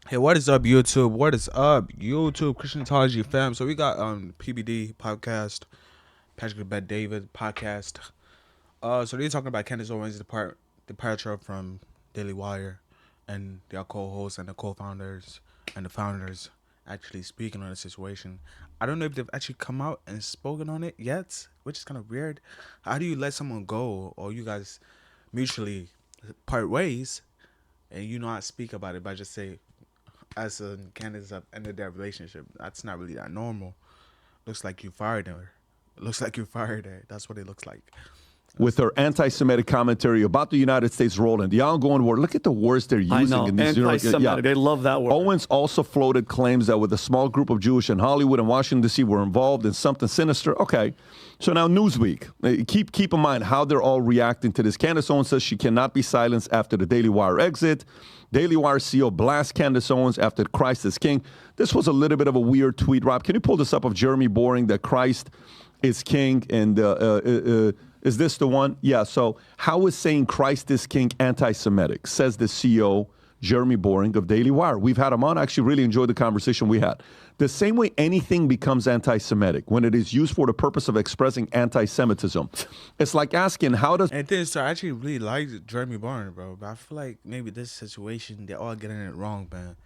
Hey, what is up, YouTube? What is up, YouTube? Christianology fam. So we got PBD podcast, Patrick Bet David podcast. So they're talking about Candace Owens' departure from Daily Wire, and their co-hosts and the co-founders and the founders actually speaking on the situation. I don't know if they've actually come out and spoken on it yet, which is kind of weird. How do you let someone go, or you guys mutually part ways, and you not speak about it, but just say, as a Candace have ended their relationship? That's not really that normal. Looks like you fired her. It looks like you fired her. That's what it looks like. With her anti-Semitic commentary about the United States role in the ongoing war. Look at the words they're using. I know, in these anti-Semitic. They love that word. Owens also floated claims that with a small group of Jewish in Hollywood and Washington, D.C. were involved in something sinister. Okay, so now Newsweek. Keep in mind how they're all reacting to this. Candace Owens says she cannot be silenced after the Daily Wire exit. Daily Wire CEO blasts Candace Owens after Christ is King. This was a little bit of a weird tweet, Rob. Can you pull this up of Jeremy Boring that Christ is King? And is this the one? Yeah, so how is saying Christ is King anti-Semitic, says the CEO, Jeremy Boring of Daily Wire. We've had him on. I actually really enjoyed the conversation we had. The same way anything becomes anti-Semitic when it is used for the purpose of expressing anti-Semitism. It's like asking, how does... And then, so I actually really liked Jeremy Barnes, bro. But I feel like maybe this situation, they're all getting it wrong, man.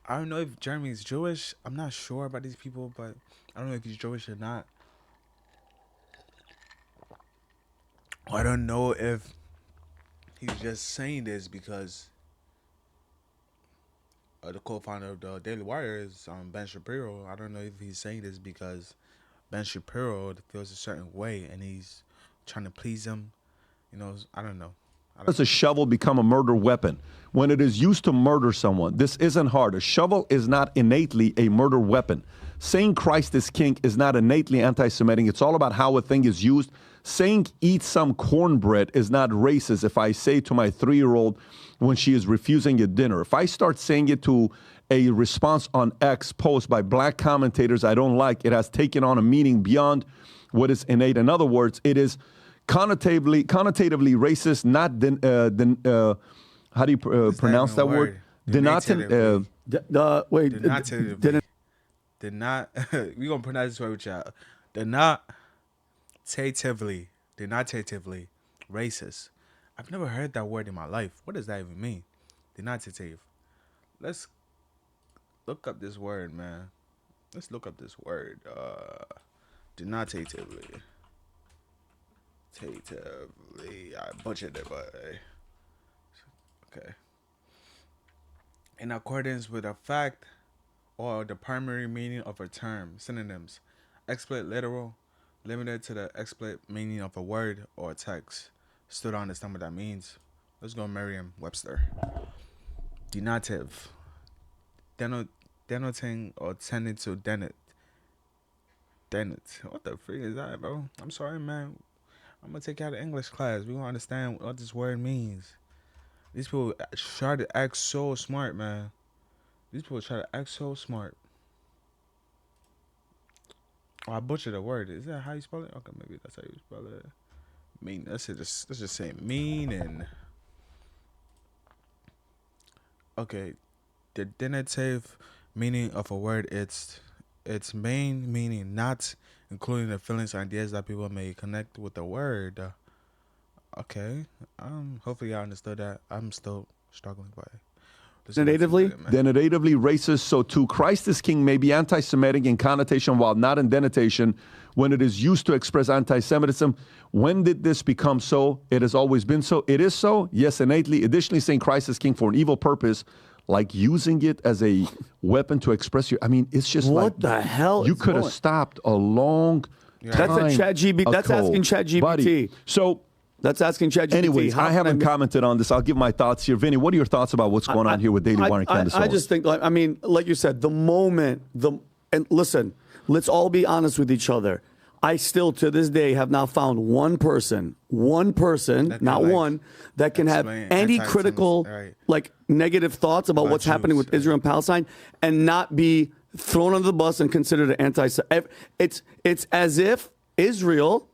I don't know if Jeremy's Jewish. I'm not sure about these people, but I don't know if he's Jewish or not. I don't know if he's just saying this because the co-founder of the Daily Wire is Ben Shapiro. I don't know if he's saying this because Ben Shapiro feels a certain way and he's trying to please him. You know, I don't know. Does a shovel become a murder weapon? When it is used to murder someone, this isn't hard. A shovel is not innately a murder weapon. Saying Christ is King is not innately anti-Semitic. It's all about how a thing is used. Saying eat some cornbread is not racist if I say to my 3-year-old when she is refusing a dinner. If I start saying it to a response on X post by black commentators I don't like, it has taken on a meaning beyond what is innate. In other words, it is connotatively racist, not how do you pronounce that word? Denotatively. We gonna pronounce this word with y'all. Denotatively racist. I've never heard that word in my life. What does that even mean? Denotative. Let's look up this word, man. Let's look up this word. Denotatively. I butchered it, but okay. In accordance with a fact or the primary meaning of a term. Synonyms: explicit, literal, limited to the explicit meaning of a word or a text. Still don't understand what that means. Let's go Merriam-Webster. Denotative. Denoting or tending to denot. What the freak is that, bro? I'm sorry, man. I'm gonna take you out of English class. We gonna understand what this word means. These people try to act so smart, man. These people try to act so smart. Oh, I butchered a word. Is that how you spell it? Okay, maybe that's how you spell it. Mean. Let's just say mean and. Okay, the denotative meaning of a word. Its main meaning, not including the feelings or ideas that people may connect with the word. Okay. Hopefully I understood that. I'm still struggling by it. Denotatively racist. So too, Christ is King may be anti-Semitic in connotation while not in denotation when it is used to express anti-Semitism. When did this become so? It has always been so. It is so. Yes, innately. Additionally, saying Christ is King for an evil purpose, like using it as a weapon to express your... I mean, it's just what the hell? You could have stopped a long time That's a ChatGPT. That's asking ChatGPT. Buddy. So... That's asking ChatGPT. Anyways, I haven't commented on this. I'll give my thoughts here. Vinny, what are your thoughts about what's going on here with Daily Wire and Candace Owens? I just think, like you said, and listen, let's all be honest with each other. I still, to this day, have not found one person, not one, that can have any critical, negative thoughts about what's happening with Israel and Palestine and not be thrown under the bus and considered an anti-Semitic. It's as if Israel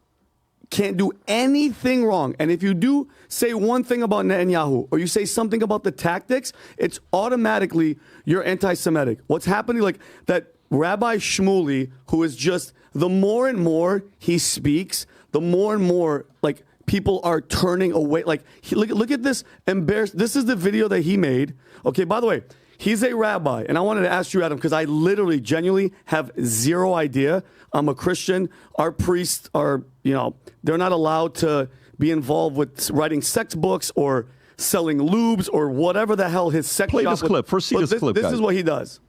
can't do anything wrong. And if you do say one thing about Netanyahu or you say something about the tactics, it's automatically you're anti-Semitic. What's happening, like that Rabbi Shmuley, who is just, the more and more he speaks, the more and more like people are turning away. Like, look at this embarrassed. This is the video that he made. Okay, by the way, he's a rabbi. And I wanted to ask you, Adam, because I literally, genuinely have zero idea. I'm a Christian. Our priests are, they're not allowed to be involved with writing sex books or selling lubes or whatever the hell his sex Play shop this clip. First, see this clip, This guys. is what he does.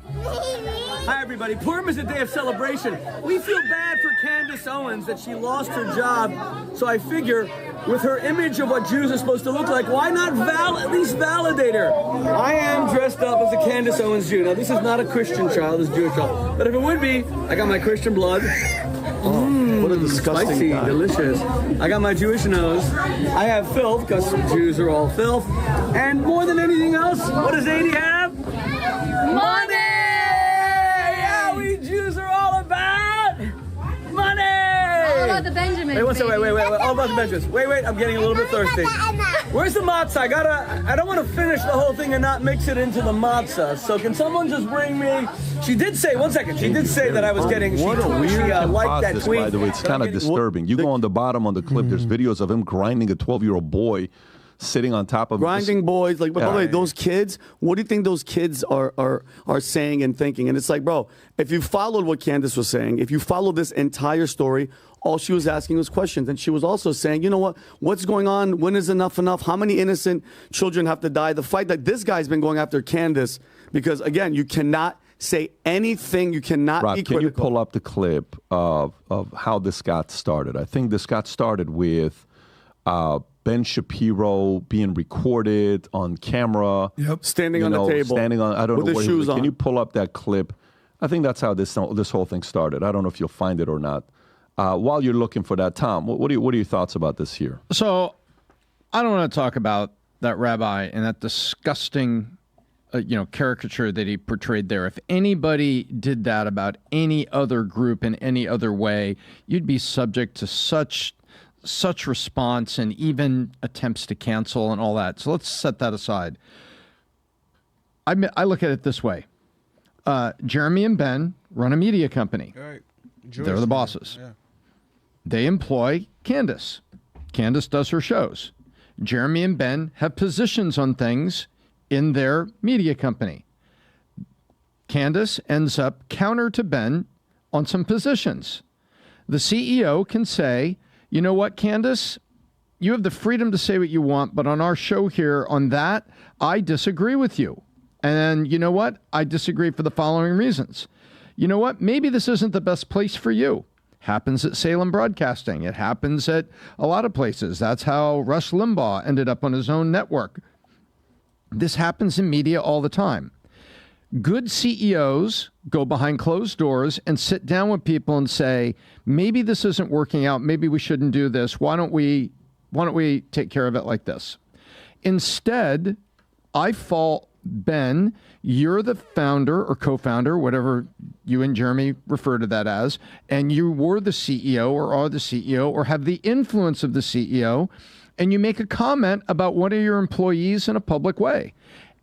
Hi, everybody. Purim is a day of celebration. We feel bad for Candace Owens that she lost her job. So I figure, with her image of what Jews are supposed to look like, why not at least validate her? I am dressed up as a Candace Owens Jew. Now, this is not a Christian child, this is a Jewish child. But if it would be, I got my Christian blood. What a disgusting Spicy, guy. delicious. I got my Jewish nose. I have filth, because Jews are all filth. And more than anything else, what does 80 have? Money! Yeah, we Jews are all about money! All about the Benjamins. Wait, one second, baby. wait. All about the Benjamins. Wait, I'm getting a little bit thirsty. Where's the matzah? I don't want to finish the whole thing and not mix it into the matzah. So can someone just bring me? She did say, one second, she did say that I was getting, What a weird- she liked that this, tweet. by the way, it's kind of disturbing. You go on the bottom on the clip, there's videos of him grinding a 12-year-old boy sitting on top of Grinding boys, like, by the Yeah. way, those kids, what do you think those kids are saying and thinking? And it's like, bro, if you followed what Candace was saying, if you followed this entire story, all she was asking was questions. And she was also saying, you know what? What's going on? When is enough enough? How many innocent children have to die? The fight that this guy's been going after Candace, because, again, you cannot say anything. You cannot Rob, be can critical. you pull up the clip of how this got started? I think this got started with Ben Shapiro being recorded on camera. Yep. Standing on the table. Standing on, I don't with know his where he shoes was. Can on. you pull up that clip? I think that's how this whole thing started. I don't know if you'll find it or not. While you're looking for that, Tom, what are your thoughts about this here? So I don't want to talk about that rabbi and that disgusting caricature that he portrayed there. If anybody did that about any other group in any other way, you'd be subject to such response and even attempts to cancel and all that. So let's set that aside. I look at it this way. Jeremy and Ben run a media company. Right. They're the bosses. Yeah. They employ Candace. Candace does her shows. Jeremy and Ben have positions on things in their media company. Candace ends up counter to Ben on some positions. The CEO can say, you know what, Candace, you have the freedom to say what you want, but on our show here on that, I disagree with you. And you know what? I disagree for the following reasons. You know what? Maybe this isn't the best place for you. Happens at Salem Broadcasting. It happens at a lot of places. That's how Rush Limbaugh ended up on his own network. This happens in media all the time. Good CEOs go behind closed doors and sit down with people and say, maybe this isn't working out. Maybe we shouldn't do this. Why don't we take care of it like this? Instead, I fault Ben. You're the founder or co-founder, whatever you and Jeremy refer to that as, and you were the CEO or are the CEO or have the influence of the CEO, and you make a comment about one of your employees in a public way.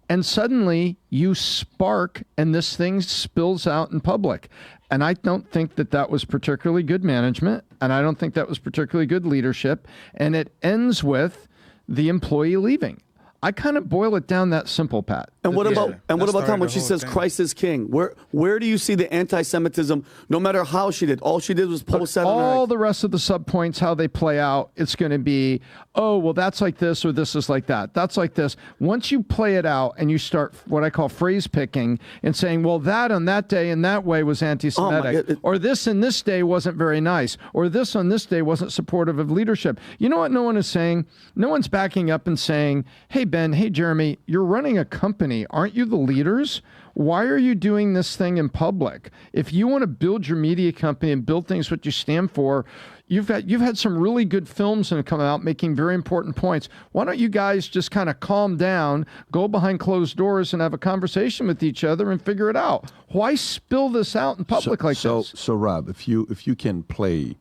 And suddenly you spark and this thing spills out in public. And I don't think that was particularly good management. And I don't think that was particularly good leadership. And it ends with the employee leaving. I kind of boil it down that simple, Pat. And what Yeah. about That Tom started when the she whole says thing. Christ is king? Where do you see the anti-Semitism? No matter how she did, all she did was post that on her. All the rest of the subpoints, how they play out, it's going to be, oh, well, that's like this or this is like that. That's like this. Once you play it out and you start what I call phrase picking and saying, well, that on that day in that way was anti-Semitic, or this in this day wasn't very nice, or this on this day wasn't supportive of leadership. You know what no one is saying? No one's backing up and saying, hey, Ben, hey, Jeremy, you're running a company. Aren't you the leaders? Why are you doing this thing in public? If you want to build your media company and build things what you stand for, you've had some really good films that have come out making very important points. Why don't you guys just kind of calm down, go behind closed doors and have a conversation with each other and figure it out? Why spill this out in public like this? So Rob, if you can play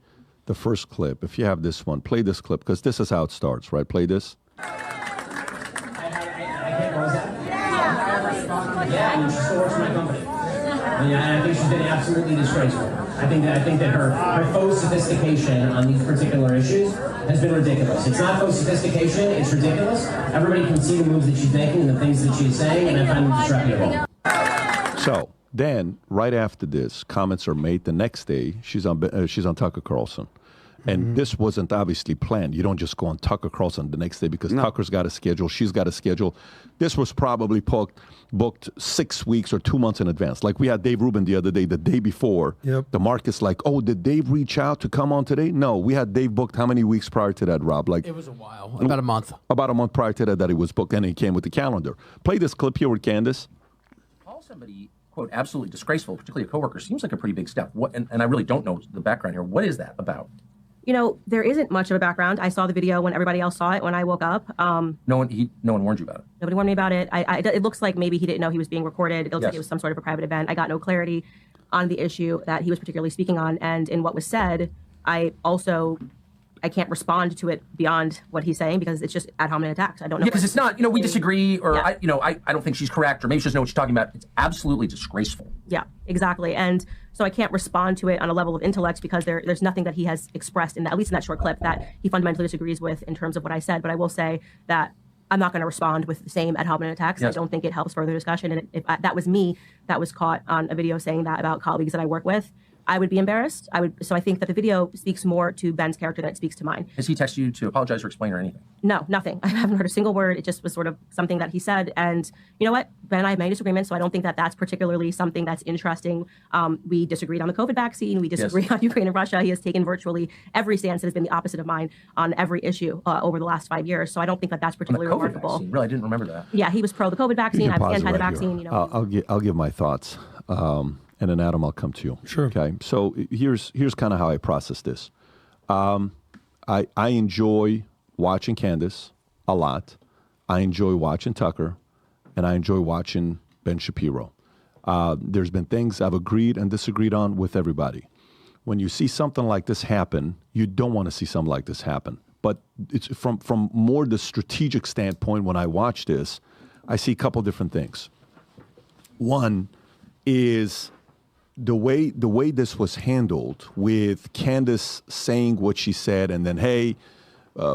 the first clip. If you have this one, play this clip, because this is how it starts, right? Play this. Yeah, and she still works for my company. And I think she's been absolutely disgraceful. I think that her faux sophistication on these particular issues has been ridiculous. It's not faux sophistication, it's ridiculous. Everybody can see the moves that she's making and the things that she's saying, and I find them disreputable. So then, right after this, comments are made. The next day, she's on Tucker Carlson. And this wasn't obviously planned. You don't just go on Tucker Carlson the next day because Tucker's got a schedule, she's got a schedule. This was probably booked 6 weeks or 2 months in advance. Like we had Dave Rubin the other day, the day before. Yep. The market's like, oh, did Dave reach out to come on today? No, we had Dave booked how many weeks prior to that, Rob? Like it was a while, about a month. About a month prior to that he was booked, and he came with the calendar. Play this clip here with Candace. Call somebody, quote, absolutely disgraceful, particularly a coworker, seems like a pretty big step. What? And I really don't know the background here. What is that about? You know, there isn't much of a background. I saw the video when everybody else saw it when I woke up. No one warned you about it. Nobody warned me about it. It looks like maybe he didn't know he was being recorded. It looks like it was some sort of a private event. I got no clarity on the issue that he was particularly speaking on. And in what was said, I can't respond to it beyond what he's saying because it's just ad hominem attacks. I don't know. Yeah, because it's not, we disagree or, I don't think she's correct or maybe she doesn't know what she's talking about. It's absolutely disgraceful. Yeah, exactly. And so I can't respond to it on a level of intellect because there's nothing that he has expressed, at least in that short clip, that he fundamentally disagrees with in terms of what I said. But I will say that I'm not going to respond with the same ad hominem attacks. Yes. I don't think it helps further discussion. And if that was me that was caught on a video saying that about colleagues that I work with, I would be embarrassed. So I think that the video speaks more to Ben's character than it speaks to mine. Has he texted you to apologize or explain or anything? No, nothing. I haven't heard a single word. It just was sort of something that he said. And you know what? Ben and I have many disagreements, so I don't think that that's particularly something that's interesting. We disagreed on the COVID vaccine. We disagreed on Ukraine and Russia. He has taken virtually every stance that has been the opposite of mine on every issue over the last 5 years. So I don't think that that's particularly remarkable. Vaccine. Really, I didn't remember that. Yeah, he was pro the COVID vaccine. I was anti the vaccine. I'll give my thoughts. And then, Adam, I'll come to you. Sure. Okay. So here's kind of how I process this. I enjoy watching Candace a lot. I enjoy watching Tucker, and I enjoy watching Ben Shapiro. There's been things I've agreed and disagreed on with everybody. When you see something like this happen, you don't want to see something like this happen. But it's from more the strategic standpoint. When I watch this, I see a couple different things. One is the way this was handled, with Candace saying what she said, and then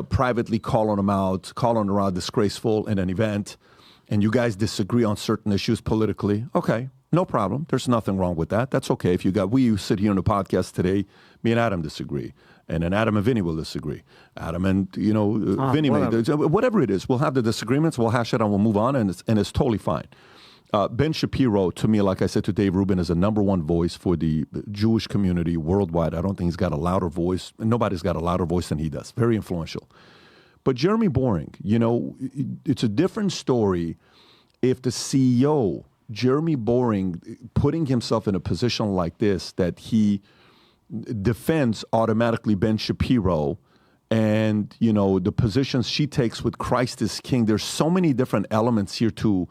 privately calling her out disgraceful in an event, and you guys disagree on certain issues politically. Okay, no problem. There's nothing wrong with that. That's okay. We sit here on the podcast today, me and Adam disagree, and then Adam and Vinny will disagree. Adam and Vinny, whatever it is, we'll have the disagreements. We'll hash it out. And we'll move on, and it's totally fine. Ben Shapiro, to me, like I said to Dave Rubin, is a number one voice for the Jewish community worldwide. I don't think he's got a louder voice. Nobody's got a louder voice than he does. Very influential. But Jeremy Boring, it's a different story if the CEO, Jeremy Boring, putting himself in a position like this, that he defends automatically Ben Shapiro and, the positions she takes with Christ is King. There's so many different elements here to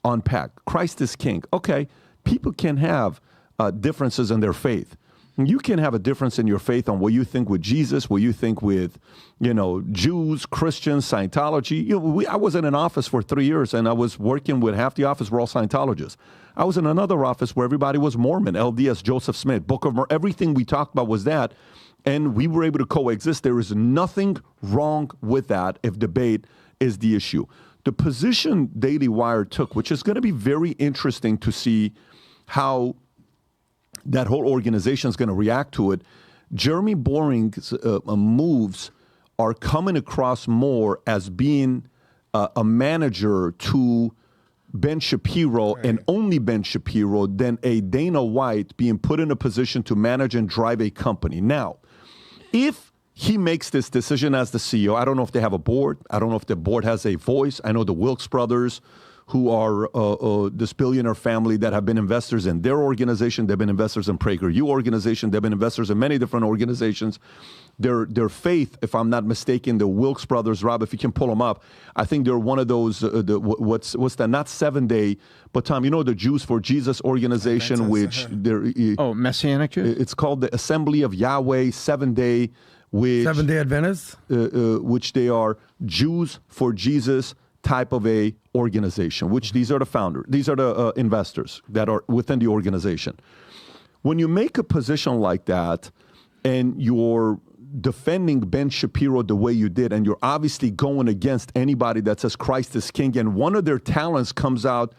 unpack. Christ is King. Okay, people can have differences in their faith. You can have a difference in your faith on what you think with Jesus, what you think with, Jews, Christians, Scientology. I was in an office for 3 years, and I was working with half the office were all Scientologists. I was in another office where everybody was Mormon, LDS, Joseph Smith, Book of Mormon. Everything we talked about was that, and we were able to coexist. There is nothing wrong with that if debate is the issue. The position Daily Wire took, which is going to be very interesting to see how that whole organization is going to react to it. Jeremy Boring's moves are coming across more as being a manager to Ben Shapiro, and only Ben Shapiro, than a Dana White being put in a position to manage and drive a company. Now, if he makes this decision as the CEO, I don't know if they have a board. I don't know if the board has a voice. I know the Wilkes brothers, who are this billionaire family that have been investors in their organization. They've been investors in PragerU organization. They've been investors in many different organizations. Their faith, if I'm not mistaken, the Wilkes brothers, Rob, if you can pull them up, I think they're one of those, what's that, not 7-day, but Tom, you know the Jews for Jesus organization, which they're... Messianic Jews? It's called the Assembly of Yahweh, 7-day, which... 7-day Adventists? Which they are Jews for Jesus type of a organization, which these are the founders, these are the investors that are within the organization. When you make a position like that and you're defending Ben Shapiro the way you did, and you're obviously going against anybody that says Christ is king, and one of their talents comes out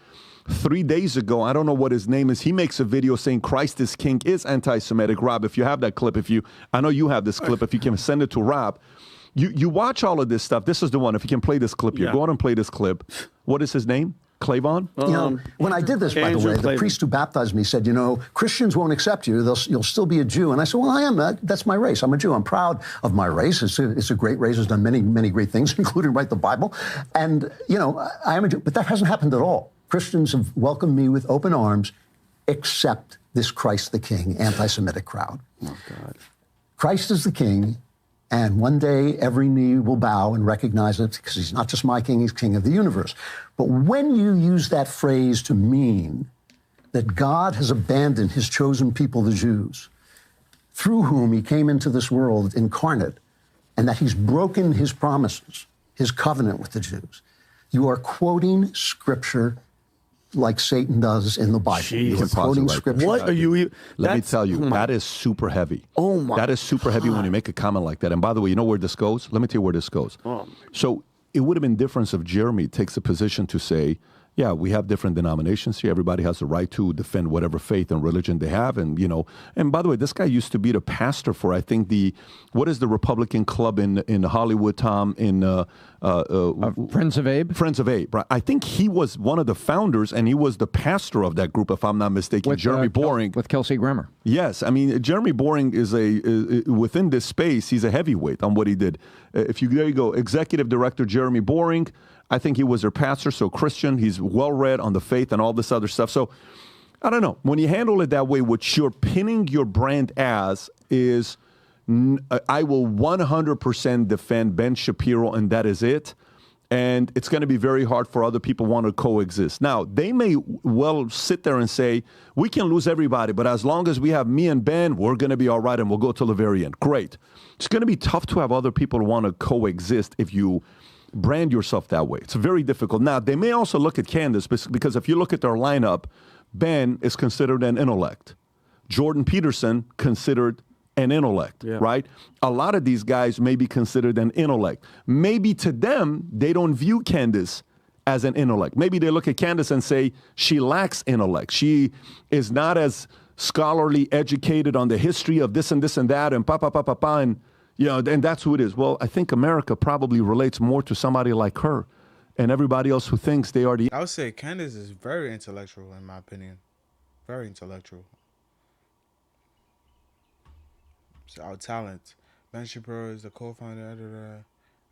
3 days ago, I don't know what his name is, he makes a video saying Christ is king is anti-Semitic. Rob, if you have that clip, I know you have this clip, if you can send it to Rob. You watch all of this stuff. This is the one. If you can play this clip here, go on and play this clip. What is his name? Clavon? You know, when I did this, by the way, the priest who baptized me said, you know, Christians won't accept you. You'll still be a Jew. And I said, well, I am. That's my race. I'm a Jew. I'm proud of my race. It's a great race. It's done many, many great things, including write the Bible. And, you know, I am a Jew. But that hasn't happened at all. Christians have welcomed me with open arms, except this Christ the King anti-Semitic crowd. Oh, God. Christ is the king. And one day, every knee will bow and recognize it, because he's not just my king, he's king of the universe. But when you use that phrase to mean that God has abandoned his chosen people, the Jews, through whom he came into this world incarnate, and that he's broken his promises, his covenant with the Jews, you are quoting scripture like Satan does in the Bible. Jesus. You're quoting scripture. What are you? Let me tell you, that is super heavy. Oh my! That is super heavy when you make a comment like that. And by the way, you know where this goes? Let me tell you where this goes. So it would have been different if Jeremy takes a position to say, yeah, we have different denominations here. Everybody has the right to defend whatever faith and religion they have. And, you know, and by the way, this guy used to be the pastor for, I think, what is the Republican club in Hollywood, Tom, Friends of Abe? Friends of Abe, right? I think he was one of the founders, and he was the pastor of that group, if I'm not mistaken. With Jeremy Boring. With Kelsey Grammer. Yes. I mean, Jeremy Boring is within this space, he's a heavyweight on what he did. There you go. Executive Director Jeremy Boring. I think he was their pastor, so Christian. He's well-read on the faith and all this other stuff. So, I don't know. When you handle it that way, what you're pinning your brand as is, I will 100% defend Ben Shapiro, and that is it. And it's going to be very hard for other people want to coexist. Now, they may well sit there and say, we can lose everybody, but as long as we have me and Ben, we're going to be all right, and we'll go till the very end. Great. It's going to be tough to have other people want to coexist if you brand yourself that way. It's very difficult. Now, they may also look at Candace, because if you look at their lineup, Ben is considered an intellect. Jordan Peterson considered an intellect, right? A lot of these guys may be considered an intellect. Maybe to them, they don't view Candace as an intellect. Maybe they look at Candace and say, she lacks intellect. She is not as scholarly educated on the history of this and this and that, and and you know, and that's who it is. Well, I think America probably relates more to somebody like her and everybody else who thinks they are the... I would say Candace is very intellectual, in my opinion. Very intellectual. It's our talent. Ben Shapiro is the co-founder, editor,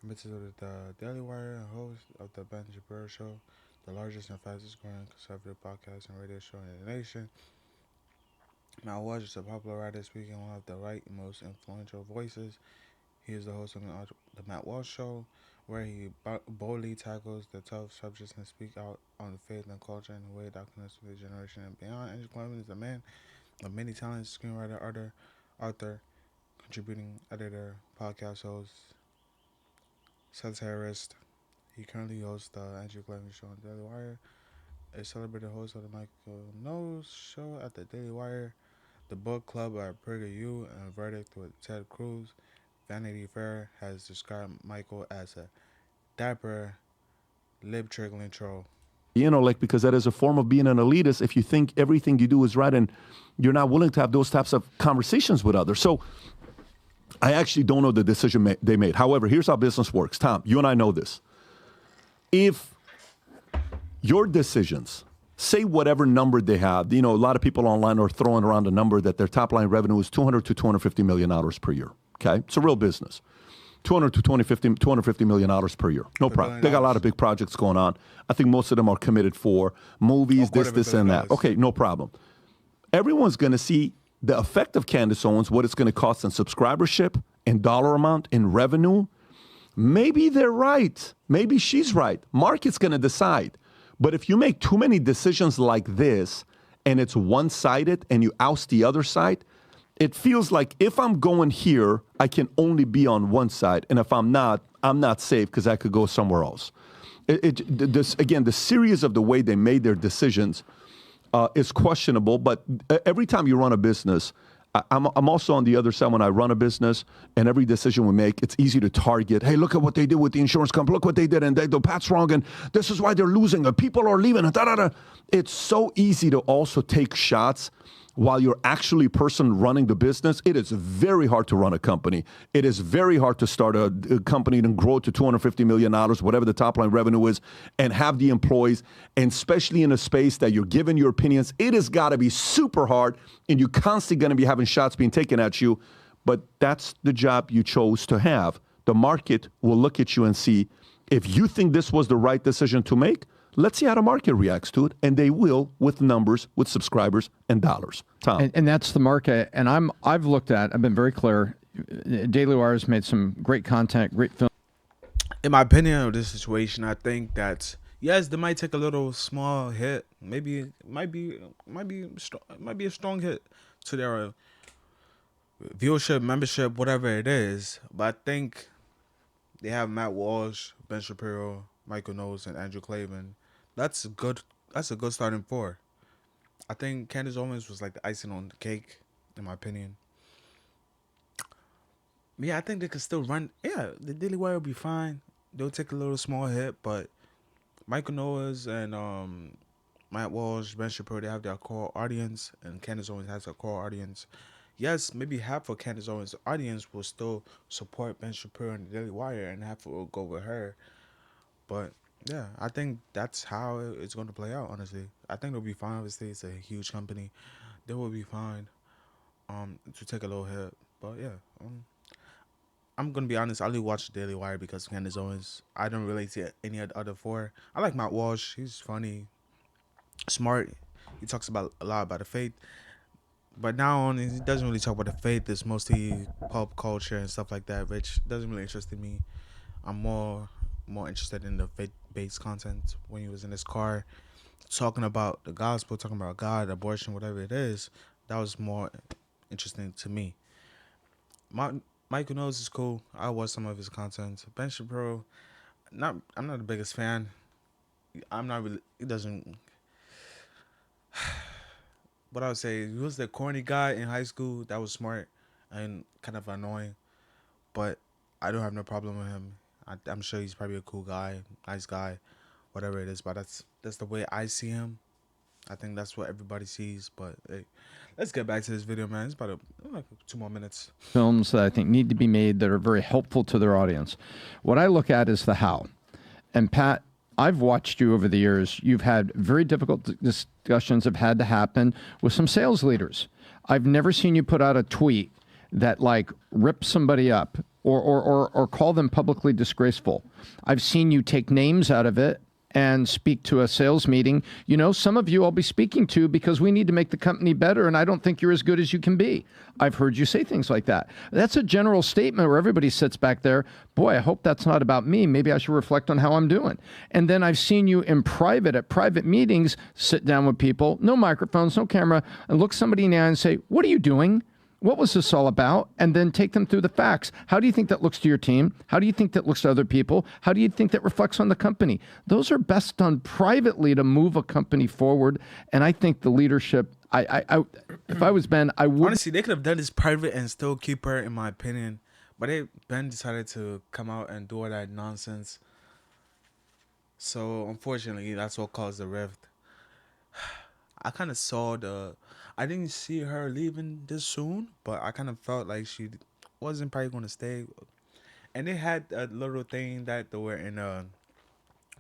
of the Daily Wire, and host of the Ben Shapiro Show, the largest and fastest growing conservative podcast and radio show in the nation. Matt Walsh is a popular writer speaking one of the right and most influential voices. He is the host of the Matt Walsh Show, where he boldly tackles the tough subjects and speaks out on faith and culture in a way that connects with the generation and beyond. Andrew Clement is a man of many talents, screenwriter, author, contributing editor, podcast host, satirist. He currently hosts the Andrew Clement Show on Daily Wire, a celebrated host of the Michael Knowles Show at the Daily Wire, the book club at PragerU, and a verdict with Ted Cruz. Vanity Fair has described Michael as a dapper, lip-triggling troll. You know, like, because that is a form of being an elitist if you think everything you do is right and you're not willing to have those types of conversations with others. So I actually don't know the decision they made. However, here's how business works. Tom, you and I know this. If your decisions, say whatever number they have, you know, a lot of people online are throwing around a number that their top line revenue is $200 to $250 million per year. Okay? It's a real business. $200 to $250 million per year. No problem. They got a lot of big projects going on. I think most of them are committed for movies, this, and that. Okay, no problem. Everyone's going to see the effect of Candace Owens, what it's going to cost in subscribership, in dollar amount, in revenue. Maybe they're right. Maybe she's right. Market's going to decide. But if you make too many decisions like this and it's one-sided and you oust the other side, it feels like if I'm going here, I can only be on one side. And if I'm not safe because I could go somewhere else. Again, the series of the way they made their decisions is questionable. But every time you run a business, I'm also on the other side when I run a business, and every decision we make, it's easy to target. Hey, look at what they did with the insurance company. Look what they did, and the Pat's wrong, and this is why they're losing, and people are leaving, and da-da-da. It's so easy to also take shots while you're actually a person running the business. It is very hard to run a company. It is very hard to start a company and grow to $250 million, whatever the top line revenue is, and have the employees, and especially in a space that you're giving your opinions. It has got to be super hard, and you're constantly going to be having shots being taken at you, but that's the job you chose to have. The market will look at you and see if you think this was the right decision to make. Let's see how the market reacts to it, and they will with numbers, with subscribers, and dollars. Tom. And that's the market. And I've been very clear. Daily Wire has made some great content, great film. In my opinion of this situation, I think that yes, they might take a little small hit. Maybe it might be a strong hit to their viewership, membership, whatever it is. But I think they have Matt Walsh, Ben Shapiro, Michael Knowles, and Andrew Clavin. That's a good starting four. I think Candace Owens was like the icing on the cake, in my opinion. Yeah, I think they could still run. Yeah, the Daily Wire will be fine. They'll take a little small hit, but Michael Knowles and Matt Walsh, Ben Shapiro, they have their core audience, and Candace Owens has a core audience. Yes, maybe half of Candace Owens' audience will still support Ben Shapiro and the Daily Wire, and half will go with her. But yeah, I think that's how it's going to play out, honestly. I think they'll be fine. Obviously, it's a huge company. They will be fine to take a little hit. But yeah, I'm going to be honest. I only watch the Daily Wire because of Candace Owens. I don't relate to any of the other four. I like Matt Walsh. He's funny, smart. He talks a lot about the faith. But now on, he doesn't really talk about the faith. It's mostly pop culture and stuff like that, which doesn't really interest me. I'm more interested in the faith-based content. When he was in his car talking about the gospel, talking about God, abortion, whatever it is, that was more interesting to me. Michael Knowles is cool. I watch some of his content. Ben Shapiro, I'm not the biggest fan. I'm not really. He doesn't. But I would say he was the corny guy in high school that was smart and kind of annoying. But I don't have no problem with him. I'm sure he's probably a cool guy, nice guy, whatever it is. But that's the way I see him. I think that's what everybody sees. But hey, let's get back to this video, man. It's about 2 more minutes. Films that I think need to be made that are very helpful to their audience. What I look at is the how. And Pat, I've watched you over the years. You've had very difficult discussions have had to happen with some sales leaders. I've never seen you put out a tweet that like rips somebody up or call them publicly disgraceful. I've seen you take names out of it and speak to a sales meeting. You know, some of you I'll be speaking to because we need to make the company better, and I don't think you're as good as you can be. I've heard you say things like that. That's a general statement where everybody sits back there. Boy, I hope that's not about me. Maybe I should reflect on how I'm doing. And then I've seen you in private, at private meetings, sit down with people, no microphones, no camera, and look somebody in the eye and say, what are you doing? What was this all about? And then take them through the facts. How do you think that looks to your team? How do you think that looks to other people? How do you think that reflects on the company? Those are best done privately to move a company forward. And I think the leadership, if I was Ben, I would. Honestly, they could have done this private and still keep her, in my opinion. But Ben decided to come out and do all that nonsense. So, unfortunately, that's what caused the rift. I kind of saw I didn't see her leaving this soon, but I kind of felt like she wasn't probably going to stay. And they had a little thing that they were in a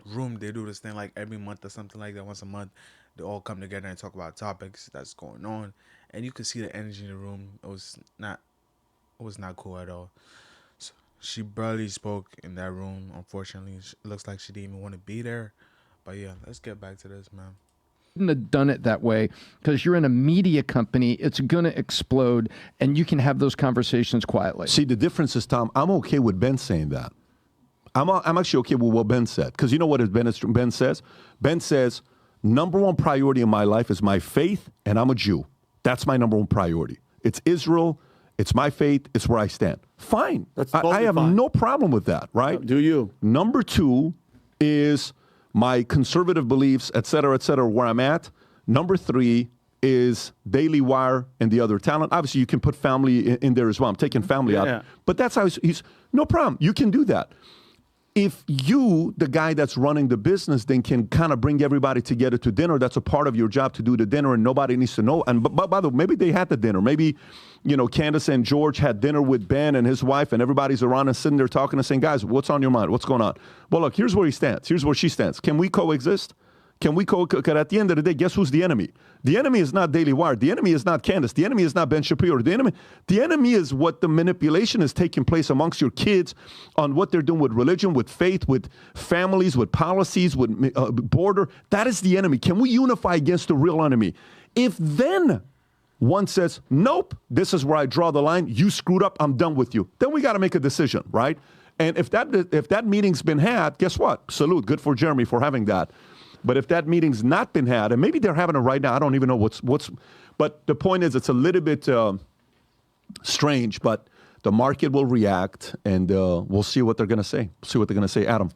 room. They do this thing like every month or something like that. Once a month, they all come together and talk about topics that's going on. And you could see the energy in the room. It was not cool at all. She barely spoke in that room. Unfortunately, it looks like she didn't even want to be there. But yeah, let's get back to this, man. Wouldn't have done it that way because you're in a media company. It's going to explode, and you can have those conversations quietly. See, the difference is, Tom, I'm okay with Ben saying that. I'm actually okay with what Ben said, because you know what Ben says? Ben says, number one priority in my life is my faith, and I'm a Jew. That's my number one priority. It's Israel. It's my faith. It's where I stand. Fine. I have no problem with that, right? Do you? Number two is my conservative beliefs, et cetera, where I'm at. Number three is Daily Wire and the other talent. Obviously, you can put family in there as well. I'm taking family out. But that's how he's no problem. You can do that. If you, the guy that's running the business, then can kind of bring everybody together to dinner, that's a part of your job to do the dinner, and nobody needs to know. And by the way, maybe they had the dinner. Maybe, Candace and George had dinner with Ben and his wife, and everybody's around and sitting there talking and saying, guys, what's on your mind? What's going on? Well, look, here's where he stands. Here's where she stands. Can we coexist? Because at the end of the day, guess who's the enemy? The enemy is not Daily Wire. The enemy is not Candace. The enemy is not Ben Shapiro. The enemy is what the manipulation is taking place amongst your kids on what they're doing with religion, with faith, with families, with policies, with border. That is the enemy. Can we unify against the real enemy? If then one says, nope, this is where I draw the line. You screwed up. I'm done with you. Then we got to make a decision, right? And if that meeting's been had, guess what? Salute. Good for Jeremy for having that. But if that meeting's not been had, and maybe they're having it right now, I don't even know what's. But the point is, it's a little bit strange. But the market will react, and we'll see what they're going to say. See what they're going to say, Adam.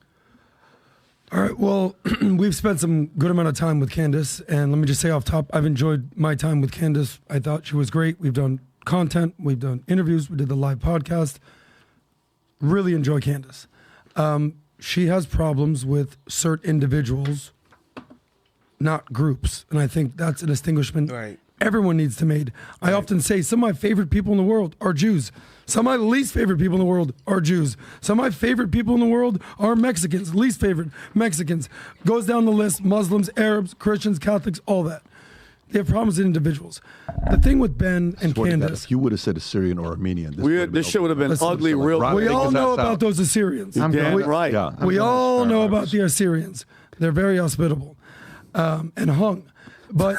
All right. Well, we've spent some good amount of time with Candace, and let me just say off top, I've enjoyed my time with Candace. I thought she was great. We've done content, we've done interviews, we did the live podcast. Really enjoy Candace. She has problems with certain individuals, not groups. And I think that's a distinguishment everyone needs to make. I often say some of my favorite people in the world are Jews. Some of my least favorite people in the world are Jews. Some of my favorite people in the world are Mexicans. Least favorite, Mexicans. Goes down the list, Muslims, Arabs, Christians, Catholics, all that. They have problems with individuals. The thing with Ben and Candace. If you would have said Assyrian or Armenian, this shit would have been ugly real quick. We all know about those Assyrians. Right. Yeah. We all know about the Assyrians. They're very hospitable. And hung, but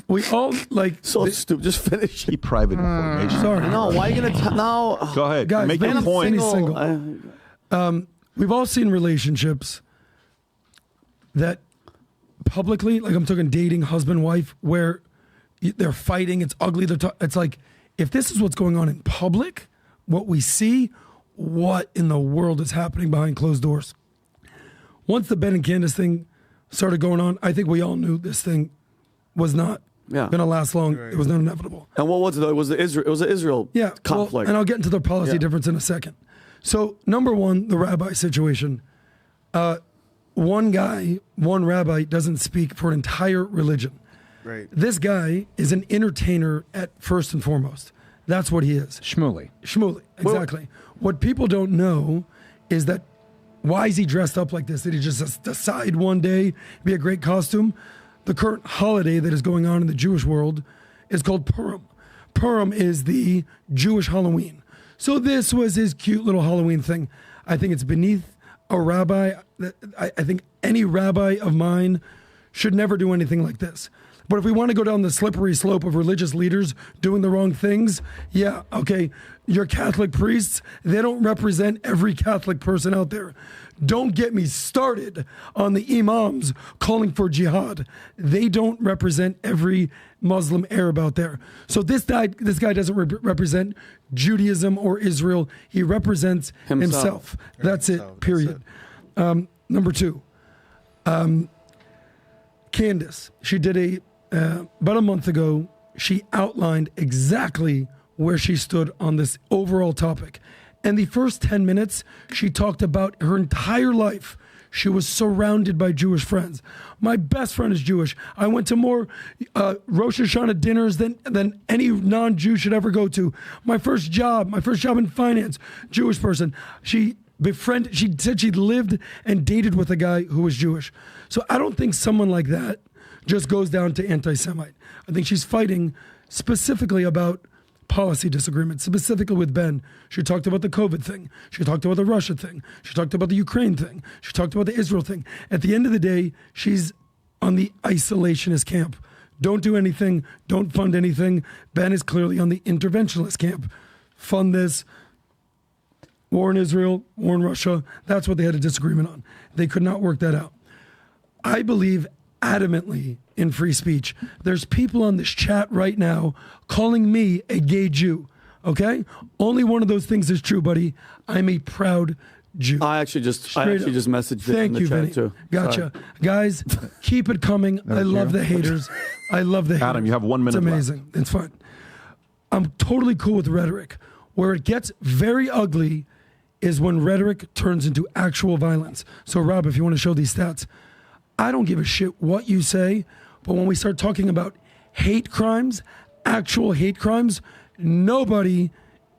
we all stupid. Just finish. Keep private information. Sorry, no. Why are you gonna no? Go ahead, guys. Make a point. Single. We've all seen relationships that publicly, like I'm talking dating, husband, wife, where they're fighting. It's ugly. It's like if this is what's going on in public, what we see, what in the world is happening behind closed doors? Once the Ben and Candace thing started going on, I think we all knew this thing was not going to last long. Right. It was not inevitable. And what was it though? It was the Israel conflict. Well, and I'll get into the policy difference in a second. So number one, the rabbi situation. One guy, one rabbi doesn't speak for an entire religion. Right. This guy is an entertainer at first and foremost. That's what he is. Shmuley, exactly. What people don't know is that why is he dressed up like this? Did he just decide one day to be a great costume? The current holiday that is going on in the Jewish world is called Purim. Purim is the Jewish Halloween. So this was his cute little Halloween thing. I think it's beneath a rabbi. I think any rabbi of mine should never do anything like this. But if we want to go down the slippery slope of religious leaders doing the wrong things, yeah, okay, your Catholic priests, they don't represent every Catholic person out there. Don't get me started on the imams calling for jihad. They don't represent every Muslim Arab out there. So this guy doesn't represent Judaism or Israel. He represents himself. That's it, period. Number two, Candace, she did about a month ago, she outlined exactly where she stood on this overall topic. And the first 10 minutes, she talked about her entire life. She was surrounded by Jewish friends. My best friend is Jewish. I went to more Rosh Hashanah dinners than any non-Jew should ever go to. My first job in finance, Jewish person. She said she lived and dated with a guy who was Jewish. So I don't think someone like that just goes down to anti-Semite. I think she's fighting specifically about policy disagreement, specifically with Ben. She talked about the COVID thing. She talked about the Russia thing. She talked about the Ukraine thing. She talked about the Israel thing. At the end of the day, she's on the isolationist camp. Don't do anything. Don't fund anything. Ben is clearly on the interventionist camp. Fund this. War in Israel, war in Russia. That's what they had a disagreement on. They could not work that out. I believe adamantly in free speech. There's people on this chat right now calling me a gay Jew. Okay? Only one of those things is true, buddy. I'm a proud Jew. I actually just messaged it in the chat too. Gotcha. Guys, keep it coming. I love the haters. I love the haters. Adam, you have 1 minute It's amazing. left. It's fine. I'm totally cool with rhetoric. Where it gets very ugly is when rhetoric turns into actual violence. So, Rob, if you want to show these stats, I don't give a shit what you say, but when we start talking about hate crimes, actual hate crimes, nobody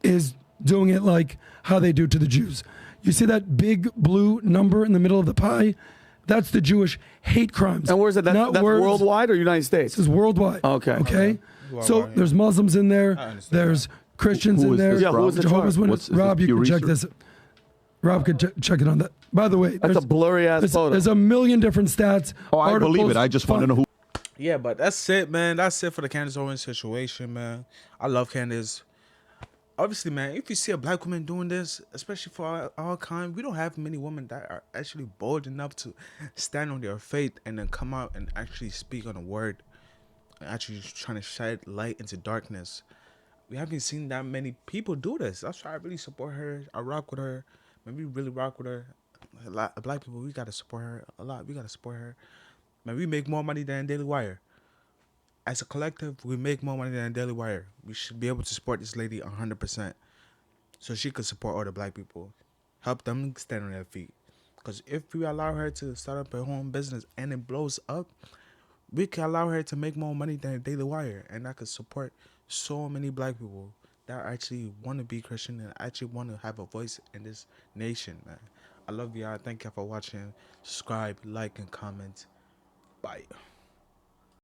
is doing it like how they do to the Jews. You see that big blue number in the middle of the pie? That's the Jewish hate crimes. And where's that? That's worldwide or United States? This is worldwide. Okay. Okay. So there's Muslims in there. There's Christians Who in is there. this, Rob? who's the Jehovah's chart? Witnesses. Is Rob, this you can your check research? this. Rob could check it on that. By the way, That's a blurry ass photo. There's a million different stats. Oh, I believe articles. it. I just want to know who. Yeah, but that's it, man. That's it for the Candace Owens situation, man. I love Candace. Obviously, man, if you see a black woman doing this, especially for our kind, we don't have many women that are actually bold enough to stand on their faith and then come out and actually speak on a word, and actually trying to shed light into darkness. We haven't seen that many people do this. That's why I really support her. I rock with her. Man, we really rock with her. A lot of black people, we gotta support her a lot. We gotta support her. Man, we make more money than Daily Wire. As a collective, we make more money than Daily Wire. We should be able to support this lady 100%, so she could support all the black people, help them stand on their feet. Because if we allow her to start up her own business and it blows up, we can allow her to make more money than Daily Wire, and that could support so many black people that actually want to be Christian and actually want to have a voice in this nation, man. I love y'all. Thank y'all for watching. Subscribe, like, and comment. Bye.